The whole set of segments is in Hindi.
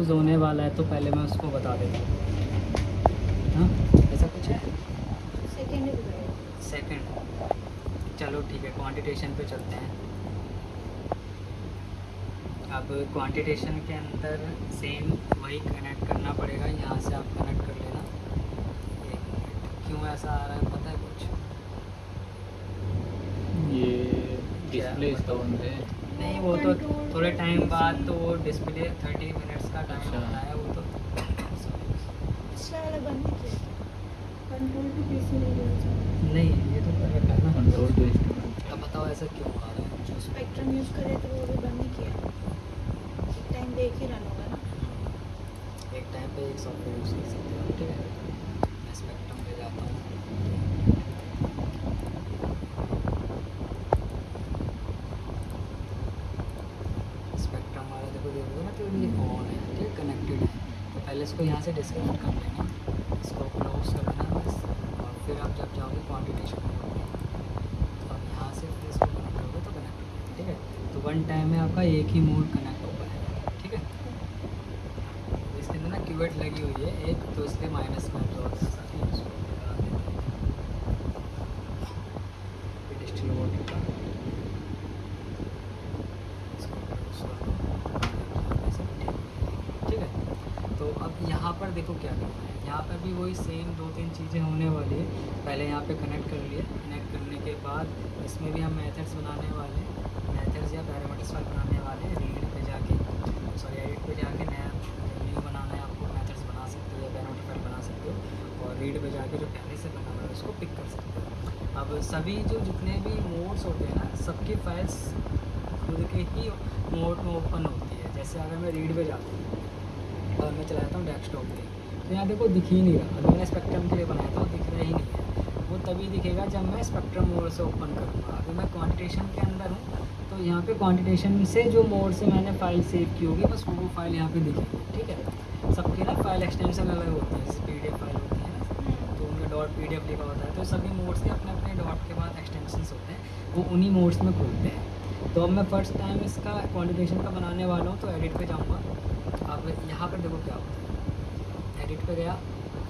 यूज़ होने वाला है, तो पहले मैं उसको बता देता हूँ। हाँ, ऐसा कुछ है सेकंड। चलो ठीक है, क्वांटिटेशन पे चलते हैं। अब क्वांटिटेशन के अंदर सेम वही कनेक्ट करना पड़ेगा, यहाँ से आप कनेक्ट कर लेना। एक मिनट, क्यों ऐसा आ रहा है पता है कुछ? ये डिस्प्ले इसका बंद है। नहीं, वो तो थोड़े टाइम बाद तो वो डिस्प्ले 30 मिनट्स का टाइम अच्छा। होता है वो तो। कंट्रोल टू पीसी नहीं होना चाहिए। नहीं, ये तो करेक्ट है ना। Control to instrument. अब बताओ ऐसा क्यों आ रहा है? जो स्पेक्ट्रम यूज़ करे तो वो भी बंद नहीं किया, एक टाइम पे एक ही रन होगा ना। एक टाइम पे एक सॉफ्टवेयर यूज़ कर सकते हो, ठीक है। मैं स्पेक्ट्रम पे जाता हूँ। स्पेक्ट्रम वाला देखो ना, तो ये ऑन है, ठीक है, कनेक्टेड है। तो पहले इसको यहाँ से डिस्कनेक्ट कर लेना, इसको क्लोज कर देना बस। और फिर आप जब जाओगे क्वांटिटेशन मोड में, तो आप यहाँ से फिर इसको कनेक्ट करोगे तो कनेक्ट हो जाएगा, ठीक है। तो वन टाइम में आपका एक ही मोड कनेक्ट हो पाएगा, ठीक है। इसके अंदर ना क्यूवेट लगी हुई है एक, तो इसलिए माइनस में जो इसको लगा देते हैं डिस्टिल वाटर का। इसको close कर दो, ऐसे ठीक है, ठीक है। तो अब यहाँ पर देखो क्या करना है, यहाँ पर भी वही सेम 2-3 चीज़ें होने वाली है। पहले यहाँ पे कनेक्ट कर लिए, कनेक्ट करने के बाद इसमें भी हम मेथड्स बनाने वाले हैं, मेथड्स या पैरामीटर्स फाइल बनाने वाले हैं। रीड पे जाके, सॉरी एडिट पे जाके नया न्यू बनाना है आपको, मेथड्स बना सकते हो या पैरामीटर फाइल बना सकते हो। और रीड पे जाके जो पहले से बना हुआ है उसको पिक कर सकते हो। अब सभी जो जितने भी मोड्स होते हैं ना, सबकी फाइल्स खुद के ही मोड में ओपन होती है। जैसे अगर मैं रीड पे जाता हूँ और मैं चलाता हूँ डेस्कटॉप पे, तो यहाँ देखो दिख ही नहीं रहा। अभी मैंने स्पेक्ट्रम के लिए बनाया था, वो दिख रहा ही नहीं है। वो तभी दिखेगा जब मैं स्पेक्ट्रम मोड से ओपन करूँगा। अभी मैं क्वांटिटेशन के अंदर हूँ, तो यहाँ पे क्वांटिटेशन से जो मोड से मैंने फ़ाइल सेव की होगी, बस वो फाइल यहाँ पे दिखेगी, ठीक है। सबकी ना फाइल एक्सटेंशन अलग होती है, जैसे PDF फाइल होती है ना, तो उनका .pdf लिखा होता है। तो सभी मोड्स के अपने अपने डॉट के बाद एक्सटेंशंस होते हैं, वो उन्हीं मोड्स में खुलते हैं। तो अब मैं फ़र्स्ट टाइम इसका क्वांटिटेशन का बनाने वाला हूँ, तो एडिट पे जाऊँगा। अब यहाँ पर देखो क्या होता है, एडिट पे गया,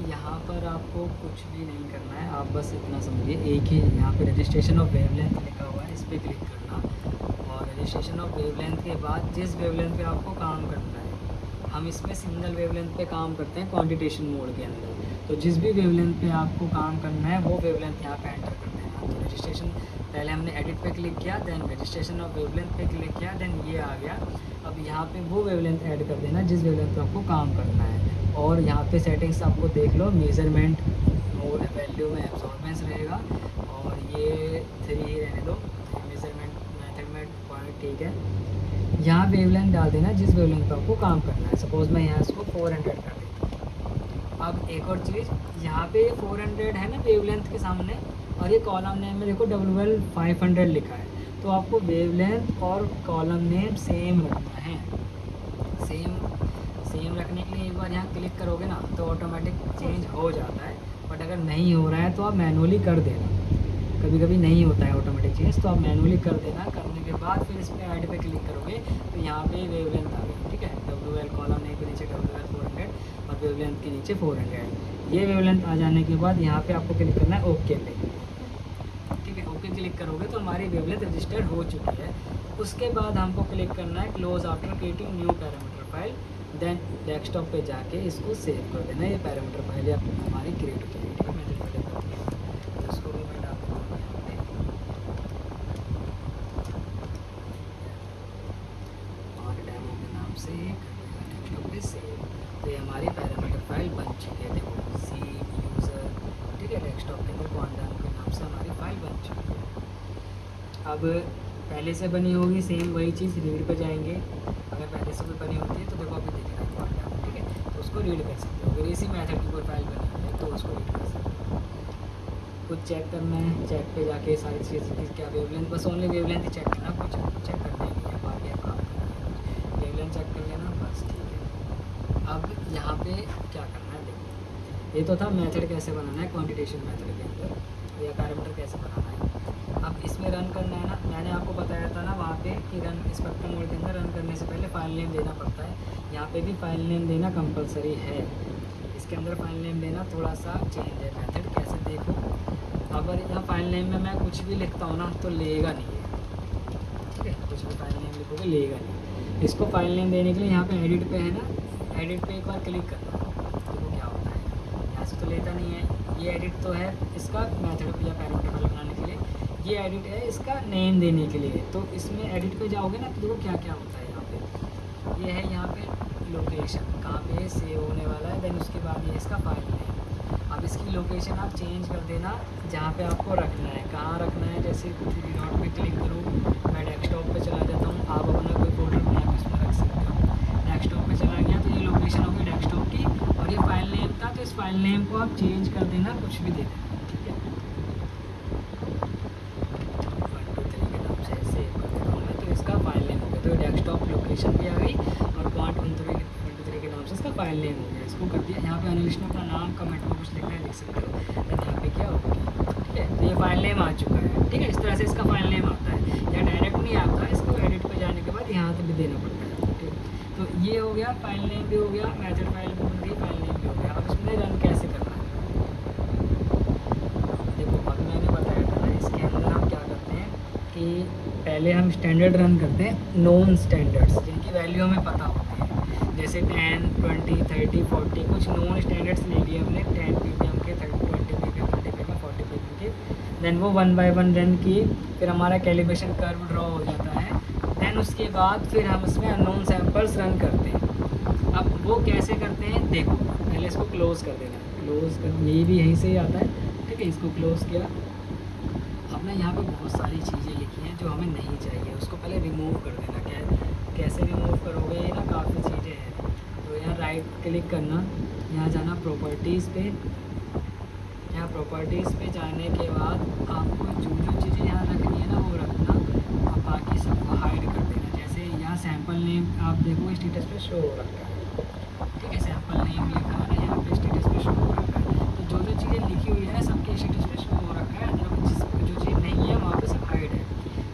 यहाँ पर आपको कुछ भी नहीं करना है, आप बस इतना समझिए। एक ही यहाँ पे रजिस्ट्रेशन ऑफ वेवलेंथ लिखा हुआ है, इस पर क्लिक करना। और रजिस्ट्रेशन ऑफ वेवलेंथ के बाद जिस वेवलेंथ पे आपको काम करना है, हम इसमें सिंगल वेवलेंथ पे काम करते हैं क्वांटिटेशन मोड के अंदर। तो जिस भी वेवलेंथ पे आपको काम करना है वो वेवलेंथ यहाँ पे एंटर कर देना। तो रजिस्ट्रेशन पहले हमने एडिट पे क्लिक किया, देन रजिस्ट्रेशन ऑफ वेवलेंथ पे क्लिक किया, देन ये आ गया। अब यहाँ पे वो वेवलेंथ ऐड कर देना जिस वेवलेंथ पे आपको काम करना है। और यहाँ पे सेटिंग्स आपको देख लो, मेजरमेंट और वैल्यू में एब्जॉर्बेंस रहेगा, और ये 3 ही रहने दो, मेजरमेंट मेथड में पॉइंट, ठीक है। यहाँ वेवलेंथ डाल देना जिस वेवलेंथ पे आपको काम करना है। सपोज़ मैं यहाँ इसको 400 कर देता हूँ। अब एक और चीज़, यहाँ पे 400 है ना वेवलेंथ के सामने, और ये कॉलम नेम में देखो WL500 लिखा है। तो आपको वेवलेंथ और कॉलम नेम सेम रखना है। सेम रखने के लिए एक बार यहाँ क्लिक करोगे ना, तो ऑटोमेटिक चेंज हो जाता है। बट अगर नहीं हो रहा है तो आप मैनुअली कर देना। कभी कभी नहीं होता है ऑटोमेटिक चेंज, तो आप मैनुअली कर देना। करने के बाद फिर इस पर ऐड पे क्लिक करोगे, तो यहाँ पे वेवलेंथ आ गई, ठीक है। WL कॉलम नेम के नीचे WL400 और वेवलेंथ के नीचे 400। ये वेवलेंथ आ जाने के बाद यहाँ पे आपको क्लिक करना है ओके पे, ठीक है। ओके क्लिक करोगे तो हमारी वेवलेंथ रजिस्टर्ड हो चुकी है। उसके बाद हमको क्लिक करना है close after creating new parameter file, then desktop पे जाके इसको सेव कर देना। ये पैरामीटर फाइल हमारी क्रिएट हो जाएगी, ठीक है। मैं पहले करती हूँ, तो इसको भी मैं डाल देता हूँ यहाँ पे, और डेमो के नाम से डेस्कटॉप पे सेव। तो ये हमारी पैरामीटर फाइल बन चुकी है, देखो सी यूज़र, ठीक है। डेस्कटॉप के अंदर क्वांटम के नाम से हमारी फाइल बन चुकी है। अब पहले से बनी होगी सेम वही चीज़, रीड पे जाएंगे। अगर पहले से कोई बनी होती है तो देखो अभी दिख रहा है क्वांटम, ठीक है। तो उसको रीड कर सकते हो। अगर इसी मेथड की कोई फाइल बनी हुई है तो उसको रीड कर सकते हो। कुछ चेक करना है, चेक पे जाके सारी चीज़ की क्या वेवलेंथ, बस ओनली वेवलेंथ ही चेक करना, कुछ चेक करना ही है, बाकी आप काम करना है, वेवलेंथ चेक कर लेना, बस ठीक है। अब यहाँ पे क्या करना है, देखो ये तो था मेथड कैसे बनाना है क्वांटिटेशन मेथड के अंदर, या पैरामीटर कैसे बनाना है। अब इसमें रन करना है ना, मैंने आपको बताया था ना वहाँ पे कि रन स्पेक्ट्रम मोड के अंदर रन करने से पहले फ़ाइल नेम देना पड़ता है। यहाँ पे भी फ़ाइल नेम देना कंपलसरी है। इसके अंदर फ़ाइल नेम देना थोड़ा सा चेंज है मेथड। कैसे देखो, अगर यहाँ फ़ाइल नेम में मैं कुछ भी लिखता हूँ ना तो लेगा नहीं है, ठीक है। कुछ भी फ़ाइल नेम लिखोगे लेगा नहीं। इसको फ़ाइल नेम देने के लिए यहाँ पे एडिट पे है ना, एडिट पे एक बार क्लिक करना, देखो क्या होता है। यहाँ से तो लेता नहीं है। ये एडिट तो है इसका मेथड या पैरामीटर बनाने के लिए, ये एडिट है इसका नेम देने के लिए। तो इसमें एडिट पे जाओगे ना तो देखो क्या क्या होता है। यहाँ पे ये है, यहाँ पे लोकेशन कहाँ पे सेव होने वाला है, देन उसके बाद ये इसका फाइल नेम। अब इसकी लोकेशन आप चेंज कर देना जहाँ पे आपको रखना है। कहाँ रखना है, जैसे 3 डॉट पे क्लिक करो, मैं डेस्कटॉप पे चला जाता हूँ। आप अपना कोई फोल्डर बना के उसमें रख सकते हो। डेस्कटॉप पे चला गया तो ये लोकेशन होगी डेस्कटॉप की, और ये फाइल नेम था तो इस फाइल नेम को आप चेंज कर देना, कुछ भी दे देना, ठीक है। 1 2 3 के नाम से सेव कर देता हूँ मैं, तो इसका फाइल नेम हो गया। तो डेस्कटॉप लोकेशन भी आ गई और पॉइंट 1 2 3 के नाम से इसका फाइल नेम हो गया। इसको कर दिया। यहाँ पे एनालिस्ट ने अपना नाम कमेंट में कुछ लिखना है लिख सकते हो, देन यहाँ पे क्या होगा, ठीक है। तो ये फाइल नेम आ चुका है, ठीक है। इस तरह से इसका फाइल नेम आता है, या डायरेक्ट नहीं आता, इसको एडिट पे जाने के बाद यहाँ तक भी देना पड़ता है, ठीक है। तो ये हो गया, फाइल नेम भी हो गया, मेथड फाइल भी बन गई, फाइल नेम भी हो गया। अब इसमें रन कैसे करना है, देखो अब मैंने बताया था ना, इसके अंदर हम क्या करते हैं कि पहले हम स्टैंडर्ड रन करते हैं, नॉन स्टैंडर्ड्स जिनकी वैल्यू हमें पता होती है, जैसे 10 20 30 40 कुछ नॉन स्टैंडर्ड्स ले लिए हमने, 10 ppm के, 20 ppm, 30 ppm, 40 ppm के। देन वो 1 बाय 1 रन किए, फिर हमारा कैलिब्रेशन कर्व ड्रॉ हो जाता है। देन उसके बाद फिर हम इसमें अननोन सैम्पल्स रन करते हैं। अब वो कैसे करते हैं देखो, पहले इसको क्लोज़ कर देना, क्लोज़ कर, ये भी यहीं से ही आता है, ठीक है। इसको क्लोज़ किया। अब ना यहाँ पे बहुत सारी चीज़ें लिखी हैं जो हमें नहीं चाहिए, उसको पहले रिमूव कर देना। कैसे रिमूव करोगे, ये ना काफ़ी चीज़ें हैं। तो यहाँ राइट क्लिक करना, यहाँ जाना प्रॉपर्टीज़ पे, यहाँ प्रॉपर्टीज़ पे जाने के बाद आपको जो जो चीज़ें यहाँ रखनी है ना वो रखना, और बाकी सबको हाइड कर देना। जैसे यहाँ सैम्पल नेम आप देखो स्टेटस पे शो हो रखा है, ठीक है। सैम्पल नेम लिखा है ना यहाँ पे स्टेटस पे शो हो रखा है। तो जो जो चीज़ें लिखी हुई है ना सबके स्टेटस पे शो हो रखा है, जो चीज़ नहीं है वहाँ पे सब हाइड है।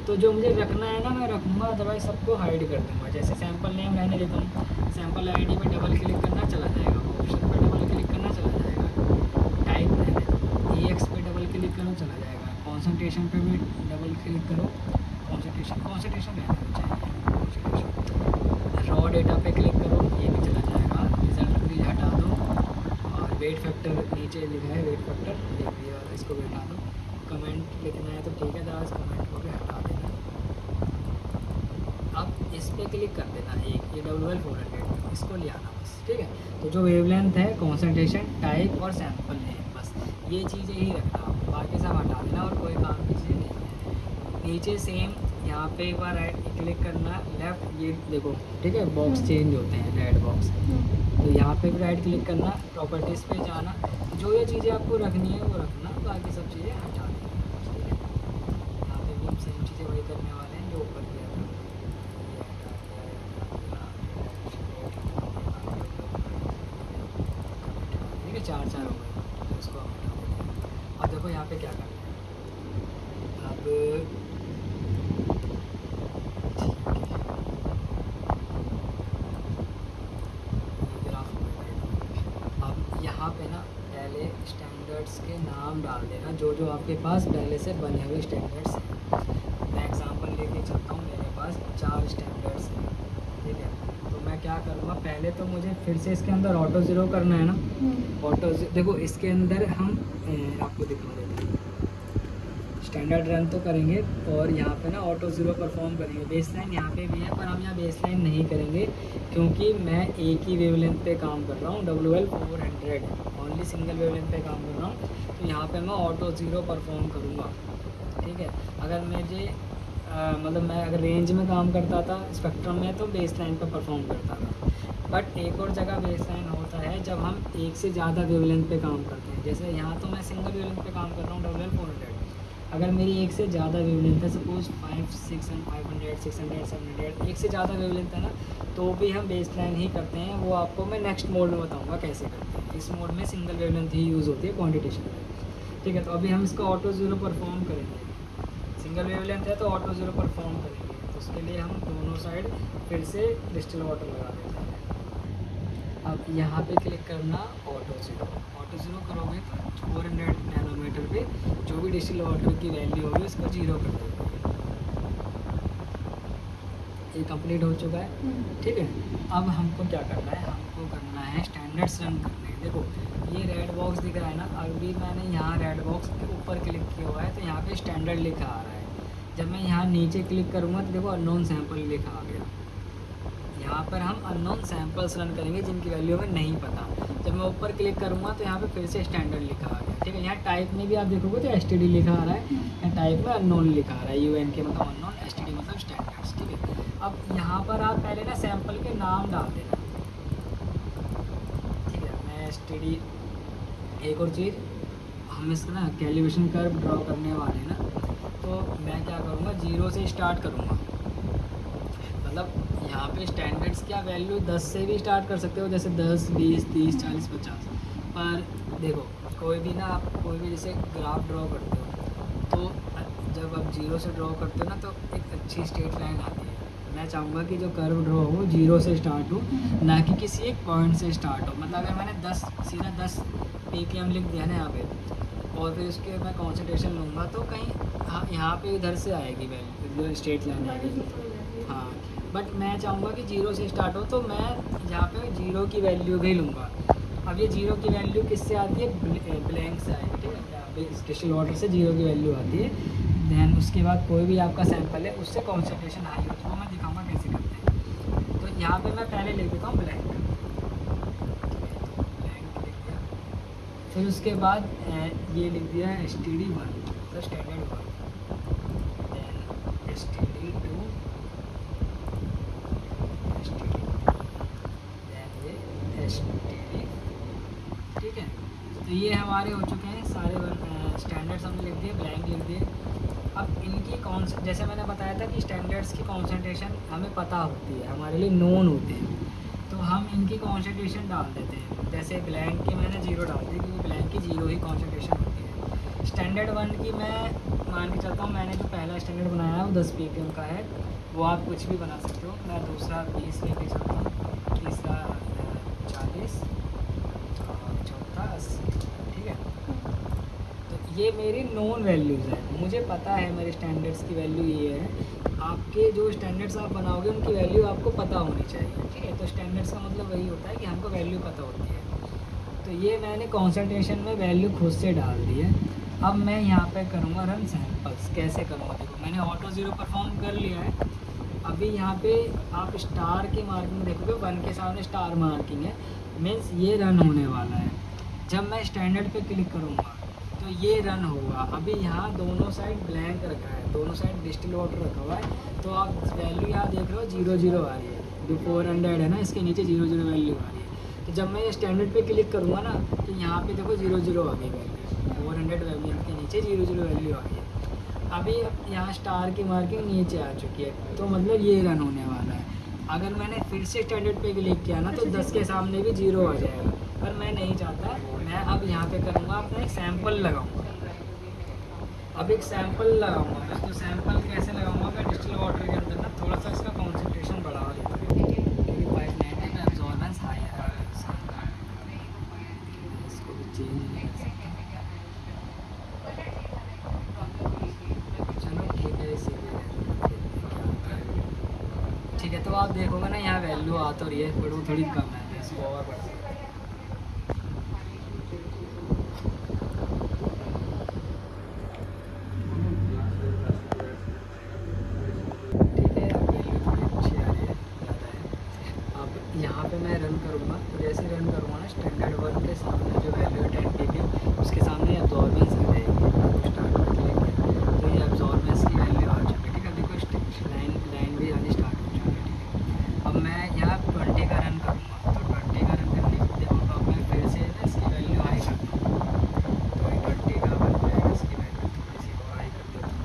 तो जो मुझे रखना है ना मैं रखूँगा, अदरवाइज सबको हाइड कर दूँगा। जैसे सैम्पल नेम रहने देता हूँ, सैम्पल आईडी पे डबल क्लिक करना चला जाएगा, ऑप्शन पे डबल क्लिक करना चला जाएगा, टाइप रहने दो, EX पे डबल क्लिक करो चला जाएगा, कॉन्सेंट्रेशन पे भी डबल क्लिक करो, कॉन्सेंट्रेशन रहना चाहिए, रॉ डेटा पे क्लिक करो, ये भी चला जाएगा। रिजल्ट भी हटा दो, और वेट फैक्टर नीचे लिखा है, वेट फैक्टर देख लिया, इसको भी हटा दो। कमेंट लिखना है तो ठीक है, दास कमेंट को भी हटा देना। अब इस पर क्लिक कर देना, एक ये WL400 इसको ले आना बस, ठीक है। तो जो वेवलेंथ है, कॉन्सेंट्रेशन, टाइप और सैम्पल नेम, बस ये चीज़ें ही रखना, बाकी सब हटा देना और कोई काम की चीज़ें नहीं है। नीचे सेम यहाँ पे एक बार राइट क्लिक करना, लेफ़्ट, ये देखो ठीक है, बॉक्स चेंज होते हैं, रेड बॉक्स। तो यहाँ पे भी राइट क्लिक करना, प्रॉपर्टीज़ पे जाना, जो ये चीज़ें आपको रखनी है वो रखना, बाकी सब चीज़ें हटा देना, ठीक है। यहाँ पे भी हम सेम चीज़ें वही करने वाले हैं जो ऊपर किया था। ठीक है, 4 4 हो गए, तो इसको हम हटा देते हैं। अब देखो यहाँ पे क्या करना है, अब यहाँ पे ना पहले स्टैंडर्ड्स के नाम डाल देना, जो जो आपके पास पहले से बने हुए स्टैंडर्ड्स हैं। मैं एग्जांपल लेके चलता हूँ, मेरे पास 4 स्टैंडर्ड्स हैं, ठीक है। तो मैं क्या करूँगा, पहले तो मुझे फिर से इसके अंदर ऑटो ज़ीरो करना है ना। ऑटो देखो इसके अंदर हम आपको दिखा देते हैं, स्टैंडर्ड रन तो करेंगे और यहाँ पे ना ऑटो ज़ीरो परफॉर्म करेंगे। बेसलाइन यहाँ पे भी है, पर हम यहाँ बेसलाइन नहीं करेंगे क्योंकि मैं एक ही वेवलेंथ पे काम कर रहा हूँ, WL400 ओनली सिंगल वेवलेंथ पे काम कर रहा हूँ। तो यहाँ पे मैं ऑटो ज़ीरो परफॉर्म करूँगा, ठीक है। अगर मुझे मतलब मैं अगर रेंज में काम करता था स्पेक्ट्रम में तो बेसलाइन पर परफॉर्म करता था। बट एक और जगह बेसलाइन होता है जब हम एक से ज़्यादा वेवलेंथ पे काम करते हैं। जैसे यहाँ तो मैं सिंगल वेवलेंथ पे काम कर रहा हूँ, WL400। अगर मेरी एक से ज़्यादा वेवलेंथ है, सपोज 500 600 700 एक से ज़्यादा वेवलेंथ है ना, तो भी हम बेसलाइन ही करते हैं। वो आपको मैं नेक्स्ट मोड में बताऊंगा कैसे करते हैं। इस मोड में सिंगल वेवलेंथ ही यूज़ होती है क्वांटिटेशन में, ठीक है। तो अभी हम इसका ऑटो ज़ीरो परफॉर्म करेंगे। सिंगल वेवलेंथ है तो ऑटो ज़ीरो परफॉर्म करेंगे, तो उसके लिए हम दोनों साइड फिर से डिस्टिल वाटर लगा देते हैं। अब यहाँ पे क्लिक करना ऑटो ज़ीरो करोगे तो 400 नैनोमीटर पे जो भी डिस्टिल वाटर की वैल्यू होगी उसको जीरो कर देंगे। ये कंप्लीट हो चुका है, ठीक है। अब हमको क्या करना है, हमको करना है स्टैंडर्ड्स रन करने हैं। देखो ये रेड बॉक्स दिख रहा है ना, अभी मैंने यहाँ रेड बॉक्स के ऊपर क्लिक किया हुआ है तो यहाँ पे स्टैंडर्ड लिखा आ रहा है। जब मैं यहाँ नीचे क्लिक करूँगा तो देखो अननोन सैंपल लिखा आ गया। यहाँ पर हम अननोन सैंपल्स रन करेंगे जिनकी वैल्यू हमें नहीं पता। जब मैं ऊपर क्लिक करूँगा तो यहाँ पे फिर से स्टैंडर्ड लिखा आ गया, ठीक है। यहाँ टाइप में भी आप देखोगे तो STD लिखा आ रहा है, यहाँ टाइप में अननोन लिखा आ रहा है, UN के मतलब अननोन, STD मतलब स्टैंडर्ड्स, ठीक है। अब यहाँ पर आप पहले ना सैंपल के नाम डाल देना, ठीक है। मैं STD, एक और चीज़, हम इसका ना कैलिब्रेशन कर्व ड्रॉ करने वाले हैं ना, तो मैं क्या करूँगा, 0 से स्टार्ट करूँगा। मतलब यहाँ पे स्टैंडर्ड्स क्या वैल्यू 10 से भी स्टार्ट कर सकते हो, जैसे 10, 20, 30, 40, 50। पर देखो कोई भी ना, आप कोई भी जैसे ग्राफ ड्रॉ करते हो तो जब आप 0 से ड्रॉ करते हो ना तो एक अच्छी स्ट्रेट लाइन आती है। मैं चाहूँगा कि जो कर्व ड्रॉ हो 0 से स्टार्ट हो, ना कि किसी एक पॉइंट से स्टार्ट हो। मतलब अगर मैंने 10 सीधा 10 ppm लिख दिया ना यहाँ पे, और फिर उसके मैं कॉन्सेंट्रेशन लूँगा तो कहीं हाँ यहाँ पे इधर से आएगी वैल्यू, जो स्ट्रेट लाइन आएगी। हाँ, बट मैं चाहूँगा कि 0 से स्टार्ट हो, तो मैं यहाँ पे 0 की वैल्यू भी लूँगा। अब ये 0 की वैल्यू किससे आती है, ब्लैंक से आएगी, ठीक है। यहाँ पे डिस्टिल वाटर से 0 की वैल्यू आती है। दैन उसके बाद कोई भी आपका सैंपल है उससे कॉन्सेंट्रेशन हाई हो, तो मैं दिखाऊँगा कैसे करते हैं। तो यहाँ पे मैं पहले लिख देता हूँ ब्लैंक, ब्लैंक लिख दिया। फिर उसके बाद ये लिख दिया STD 1, तो स्टैंडर्ड 1, दैन STD 2, STD, ठीक है। तो ये हमारे हो चुके हैं सारे स्टैंडर्ड्स हमने लिख दिए, ब्लैंक लिख दिए। अब इनकी जैसे मैंने बताया था कि स्टैंडर्ड्स की कॉन्सेंट्रेशन हमें पता होती है, हमारे लिए नोन होते हैं, तो हम इनकी कॉन्सेंट्रेशन डाल देते हैं। जैसे ब्लैंक की मैंने 0 डाल दी क्योंकि ब्लैंक की 0 ही कॉन्सेंट्रेशन होती है। स्टैंडर्ड 1 की मैं मान के चलता हूँ, मैंने जो पहला स्टैंडर्ड बनाया है वो 10 ppm का है, वो आप कुछ भी बना सकते हो। मैं दूसरा 20 लेके चलता हूँ, तीसरा 40 और चौथा 80, ठीक है। तो ये मेरी नोन वैल्यूज़ है, मुझे पता है मेरे स्टैंडर्ड्स की वैल्यू ये है। आपके जो स्टैंडर्ड्स आप बनाओगे उनकी वैल्यू आपको पता होनी चाहिए, ठीक है। तो स्टैंडर्ड्स का मतलब वही होता है कि हमको वैल्यू पता होती है। तो ये मैंने कॉन्सेंट्रेशन में वैल्यू खुद से डाल दी है। अब मैं यहाँ पे करूँगा रन सैंपल्स। कैसे करूँगा, देखो मैंने ऑटो ज़ीरो परफॉर्म कर लिया है। अभी यहाँ पे आप स्टार की मार्किंग देखोगे, 1 के सामने स्टार मार्किंग है, मीन्स ये रन होने वाला है। जब मैं स्टैंडर्ड पे क्लिक करूँगा तो ये रन होगा। अभी यहाँ दोनों साइड ब्लैंक रखा है, दोनों साइड डिस्टिल वाटर रखा हुआ है, तो आप वैल्यू यहाँ देख रहे हो 0 0 आ रही है। जो 400 है ना, इसके नीचे 0 0 वैल्यू आ रही है। तो जब मैं ये स्टैंडर्ड पे क्लिक करूँगा ना तो यहाँ पे देखो 0 0 आ गई वैल्यू, 400 वैल्यू के नीचे 0 0 वैल्यू आ गई है। अभी यहाँ स्टार की मार्किंग नीचे आ चुकी है, तो मतलब ये रन होने वाला है। अगर मैंने फिर से स्टैंडर्ड पे क्लिक किया ना तो 10 के सामने भी 0 आ जाएगा, पर मैं नहीं चाहता। मैं अब यहाँ पे करूँगा, अपना एक सैंपल लगाऊंगा। अब एक सैंपल लगाऊंगा, तो सैंपल कैसे लगाऊंगा, मैं डिस्टिल वाटर के अंदर ना थोड़ा सा इसका कॉन्सेंट्रेशन बढ़ा देता हूँ, क्योंकि 590 में एब्जॉर्बेंस हाई है, इसको भी चेंज नहीं कर सकता। चलो ठीक है, इसी ठीक है। तो आप देखोगे ना यहाँ वैल्यू आ तो रही है, बट वो थोड़ी कम है, इसको और बढ़ा सकते हैं। ठीक है, अब वैल्यू थोड़ी अच्छी आ रही है, ज़्यादा है। अब यहाँ पे मैं रन करूँगा, तो जैसे रन करूँगा ना स्टैंडर्ड 1 के सामने जो वैल्यू है 10 ppm, उसके सामने एब्जॉर्बेंस आ जाएगी। स्टार्ट पर क्लिक है तो ये एब्जॉर्बेंस की वैल्यू आ चुकी है, ठीक है। देखो लाइन भी आनी स्टार्ट हो चुकी है, ठीक है। अब मैं यहाँ 20 का रन करूँगा, तो 20 का रन करने के देखो अब मैं फिर से ना इसकी वैल्यू हाई करता हूँ, तो 20 का बन जाएगा, इसकी वैल्यू थोड़ी सी और हाई कर देता हूँ।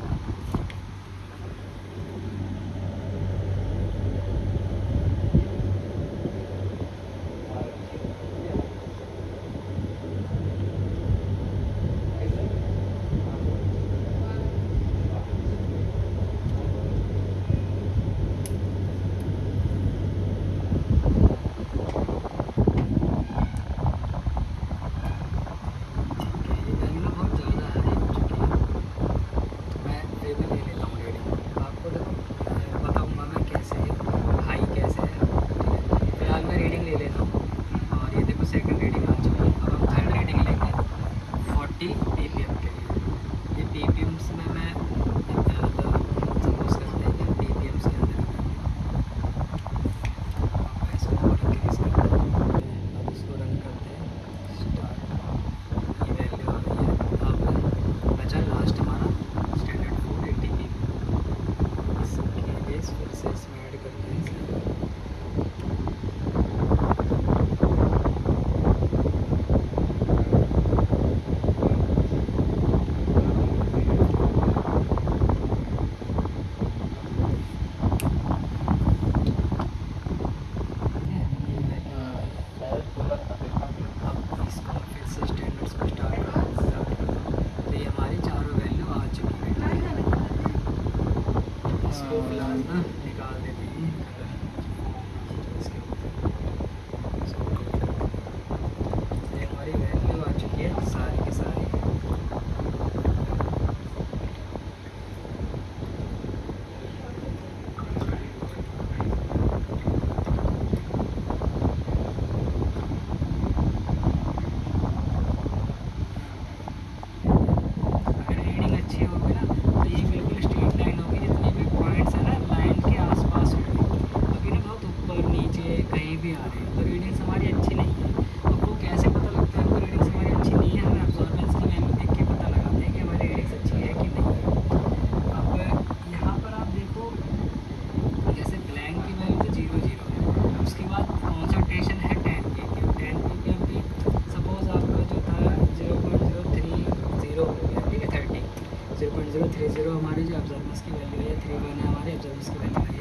ऑब्जर्वेंस की वैल्यू है, 3 1 है हमारी ऑब्जर्वेंस की वैल्यू है।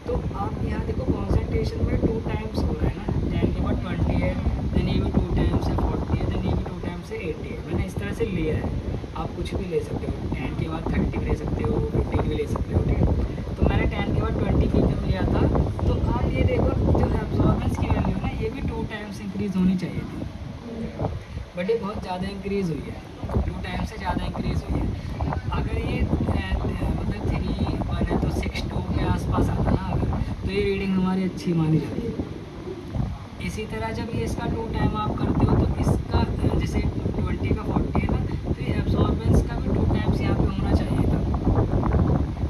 तो आप यहाँ देखो कॉन्सेंट्रेशन में 2 टाइम्स हो रहा है ना, 10 के बाद 20 है, देन ये भी 2 टाइम्स है 40 है, देन ये भी 2 टाइम्स है 80 है। मैंने इस तरह से लिया है, आप कुछ भी ले सकते हो, 10 के बाद 30 भी ले सकते हो, 15 भी ले सकते हो, ठीक है। तो मैंने 10 के बाद 20 पीपीएम लिया था। तो आप ये देखो जो एब्जॉर्बेंस की वैल्यू है ना, ये भी 2 टाइम्स इंक्रीज़ होनी चाहिए थी, बट ये बहुत ज़्यादा इंक्रीज़ हुई है, 2 टाइम से ज़्यादा इंक्रीज़ हुई है। अगर ये मतलब 3 1 है तो 6 2 के आसपास आता ना अगर, तो ये रीडिंग हमारी अच्छी मानी जाती है। इसी तरह जब ये इसका 2 टाइम आप करते हो तो इसका जैसे 20 का 40 है ना, तो ये एब्जॉर्बेंस का भी 2 टाइम्स यहाँ पे होना चाहिए था।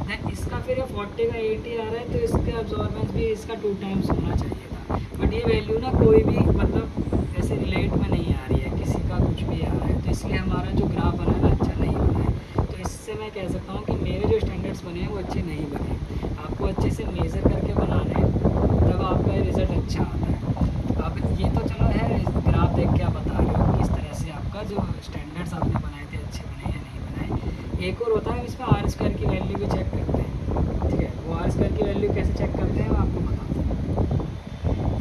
देन इसका फिर 40 का 80 आ रहा है, तो इसका एब्जॉर्बेंस भी इसका 2 टाइम्स होना चाहिए था। बट ये वैल्यू ना कोई भी मतलब ऐसे रिलेट में नहीं आ रही है, किसी का कुछ भी आ रहा है, तो इसलिए हमारा जो ग्राफ बना है ना अच्छा नहीं बना है। तो इससे मैं कह सकता हूँ कि मेरे जो स्टैंडर्ड्स बने हैं वो अच्छे नहीं बने। आपको अच्छे से मेज़र करके बनाना है, तब आपका रिज़ल्ट अच्छा आता है। अब ये तो चलो है, ग्राफ देख के आप बता रहे हो किस तरह से आपका जो स्टैंडर्ड्स आपने बनाए थे अच्छे बने या नहीं बनाए। एक और होता है इसमें आर स्क्वायर की वैल्यू भी चेक करते हैं, ठीक है। वो आर स्क्वायर की वैल्यू कैसे चेक करते हैं मैं आपको बताता हूँ।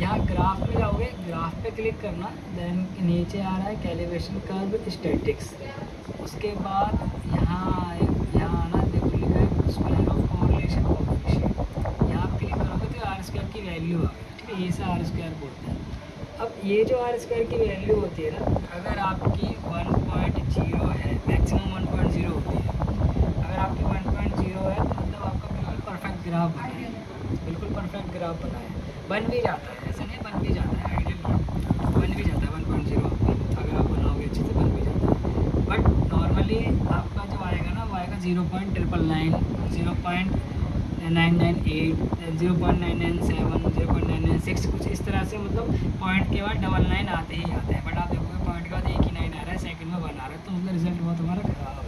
यहाँ ग्राफ में जाओगे, ग्राफ पे क्लिक करना, देन नीचे आ रहा है कैलिब्रेशन कर्व स्टैटिक्स। उसके बाद यहाँ आना, देखो लिखा है स्क्वायर ऑफ कोरिलेशन कोएफिशिएंट। यहाँ आप क्लिक करोगे तो आर स्क्वायर की वैल्यू आ गई, ठीक है। ये से आर स्क्वायर बोलते हैं। अब ये जो आर स्क्वायर की वैल्यू होती है ना, अगर आपकी 1.0 है, मैक्सिमम 1.0 होती है। अगर आपकी 1.0 है तो मतलब आपका बिल्कुल परफेक्ट ग्राफ बना है, बिल्कुल परफेक्ट ग्राफ बना है। बन भी जाता है, ऐसा नहीं, बन भी जाता है, आइडियल बन भी जाता है 1.0 अगर आप बनाओगे अच्छे से बन भी जाता है। बट नॉर्मली आपका जो आएगा ना, वो आएगा 0.999, 0.998, 0.997, 0.996, कुछ इस तरह से, मतलब पॉइंट के बाद 99 आते ही आते हैं। बट आप देखोगे पॉइंट के बाद 1 ही 9 आ रहा है, सेकंड में 1 आ रहा है, तो मतलब रिजल्ट बहुत हमारा ख़राब है।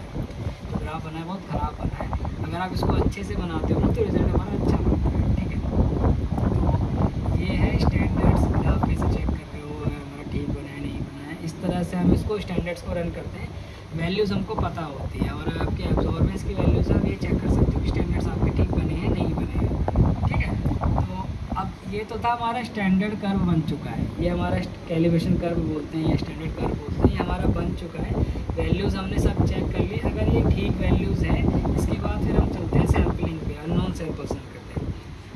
तो ग्राफ बना है बहुत ख़राब बना है। अगर आप इसको अच्छे से बनाते हो ना तो रिजल्ट हमारा अच्छा बनता है, ठीक है। तो ये है स्टैंडर्ड्स, ग्राफ कैसे चेक कर रहे हो, अगर हमारा ठीक बना है नहीं बना है। इस तरह से हम इसको स्टैंडर्ड्स को रन करते हैं, वैल्यूज़ हमको पता होती है, और आपके एब्जॉर्बेंस की वैल्यूज़ आप ये चेक कर सकते हो कि स्टैंडर्ड्स आपके ठीक बने हैं नहीं बने हैं, ठीक है। तो अब ये तो था हमारा स्टैंडर्ड कर्व बन चुका है, ये हमारा कैलिब्रेशन कर्व बोलते हैं या स्टैंडर्ड कर्व बोलते हैं, ये हमारा बन चुका है। वैल्यूज़ हमने सब चेक कर ली, अगर ये ठीक वैल्यूज़ है, इसके बाद फिर हम चलते हैं सैम्पलिंग पे, अननोन सैंपल्स रन करते हैं।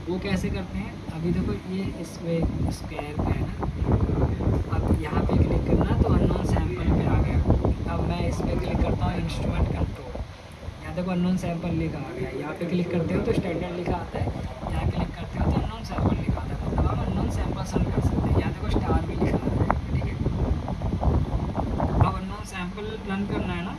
वो कैसे करते हैं, अभी देखो ये इसमें स्क्वायर पे है ना, अब यहाँ पे क्लिक करना तो अननोन सैंपल पे आ गया। अब मैं इस पर क्लिक करता हूँ इंस्ट्रूमेंट कंट्रोल, यहाँ देखो अननोन सैंपल लिखा आ गया। यहाँ पे क्लिक करते हो तो स्टैंडर्ड लिखा आता है, यहाँ क्लिक करते हो तो अननोन सैंपल लिखा आता है, मतलब हम अननोन सैंपल्स रन कर सकते हैं। यहाँ देखो स्टार भी लिखा आ रहा है, ठीक है। अब अननोन सैंपल रन करना है ना,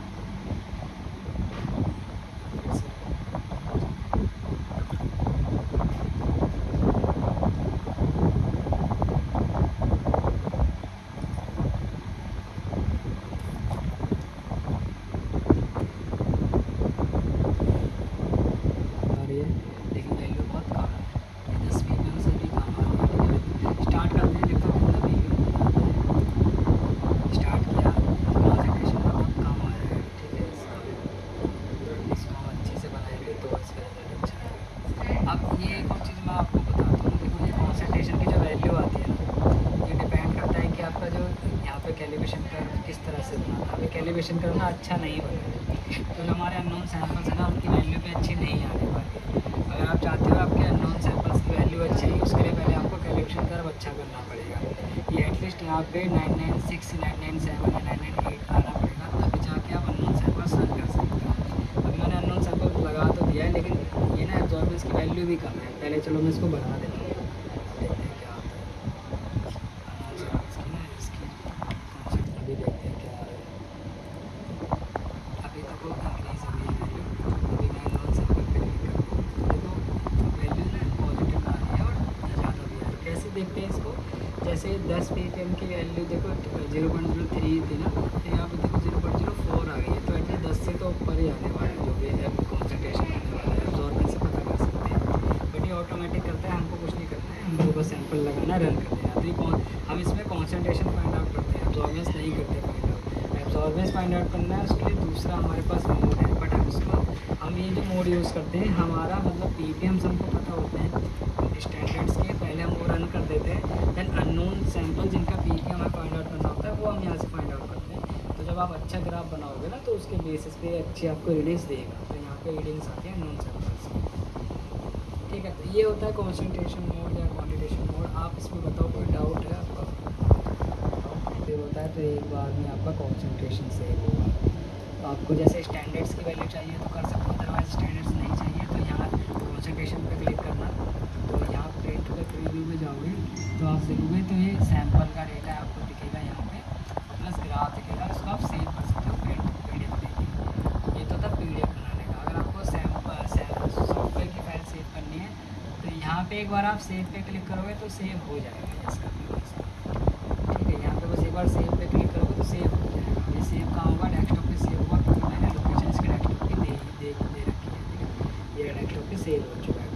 लेकिन वैल्यू बहुत कम है, 10 पीपीएम से भी कम आ रही है, ठीक है। स्टार्ट करते हैं, देखो कितना पीपीएम स्टार्ट किया, कॉन्सेंट्रेशन बहुत कम आ रहा है, ठीक है। इसको हम अच्छे से बनाएंगे तो इसका रिजल्ट अच्छा आएगा। अब ये एक और चीज़ मैं आपको बताता हूँ, देखो ये कॉन्सेंट्रेशन की जो वैल्यू आती है ना, ये डिपेंड करता है कि आपका जो यहाँ पे कैलिब्रेशन कर्व किस तरह से बना था। अभी कैलिब्रेशन कर्व ना अच्छा नहीं बना है, तो जो हमारे अननोन सैंपल्स है ना, उनकी वैल्यू भी अच्छी नहीं आने वाली है। अगर आप चाहते हो आपके अननोन सैंपल्स की वैल्यू अच्छी है, उसके लिए पहले आपको कैलिब्रेशन कर्व अच्छा करना पड़ेगा। ये एटलीस्ट यहाँ पे 996, 997 या 998 आना पड़ेगा, तभी जाके आप अननोन सैंपल्स रन कर सकते हो। अभी मैंने अननोन सैंपल लगा तो दिया है, लेकिन ये ना एब्जॉर्बेंस की वैल्यू भी कम है। पहले चलो मैं इसको बढ़ा देता हूँ, देखते हैं क्या होता है। अननोन सैंपल्स की ना इसकी कॉन्सेप्ट अभी देखते हैं क्या आ रहा है। अभी तक वो इंक्रीज हुई है वैल्यू, अभी मैं अननोन सैंपल पे क्लिक करता हूँ, देखो वैल्यू ना पॉजिटिव आ रही है और ज़्यादा भी आ रही है। कैसे देखते हैं इसको, जैसे 10 पीपीएम की वैल्यू देखो 0.03 थी ना, तो यहाँ पे देखो 0.04 आ गई है, तो एटलीस्ट 10 से तो ऊपर ही आने वाला है जो भी है कॉन्सेंट्रेशन आने वाला है। एब्जॉर्बेंस से पता कर सकते हैं, बट ये ऑटोमेटिक करता है, हमको कुछ नहीं करना है, हमको बस सैंपल लगाना, रन कर देना। तो ये हम इसमें कॉन्सेंट्रेशन फाइंड आउट करते हैं, एब्जॉर्बेंस नहीं करते find out. Absorbance find out करना है, उसके लिए दूसरा हमारे पास मोड है, बट हैं उसको हम ये जो मोड यूज़ करते हैं हमारा मतलब पीपीएम्स हमको पता होते हैं स्टैंडर्ड्स के, पहले हम वो रन कर देते हैं, देन अननोन सैम्पल जिनका पीपीएम हमें फाइंड आउट करना होता है वो हम यहाँ से फाइंड आउट करते हैं। तो जब आप अच्छा ग्राफ बनाओगे ना तो उसके बेसिस पे अच्छी आपको रीडिंग्स देगा। तो यहाँ पे रीडिंग्स आती हैं अननोन सैम्पल्स की, ठीक है। तो ये होता है कॉन्सेंट्रेशन मोड या क्वांटिटेशन मोड। आप इसमें बताओ कोई डाउट है आपका? सेव होता है तो एक बार में आपका कॉन्सेंट्रेशन सेव होगा। तो आपको जैसे स्टैंडर्ड्स की वैल्यू चाहिए तो कर सकते हो, अदरवाइज स्टैंडर्ड्स नहीं चाहिए तो यहाँ कॉन्सेंट्रेशन पे क्लिक करना। तो यहाँ प्रिंट पे प्रीव्यू में जाओगे तो आप देखोगे तो ये सैंपल का डेटा आपको दिखेगा यहाँ पे, प्लस ग्राफ दिखेगा, इसको आप सेव कर सकते हो प्रिंट पीडीएफ लेके। ये तो था पीडीएफ बनाने का। अगर आपको सॉफ्टवेयर की फाइल सेव करनी है तो यहाँ पे एक बार आप सेव पे क्लिक करोगे तो सेव हो जाएगा इसका, ठीक है। यहाँ पे बस एक बार सेव पे क्लिक करोगे तो सेव हो जाएगा। ये सेव कहाँ होगा? डेस्कटॉप पे सेव होगा, क्योंकि मैंने लोकेशन इसके डेस्कटॉप की दे रखी है, ठीक है। ये डेस्कटॉप पे सेव हो चुका है।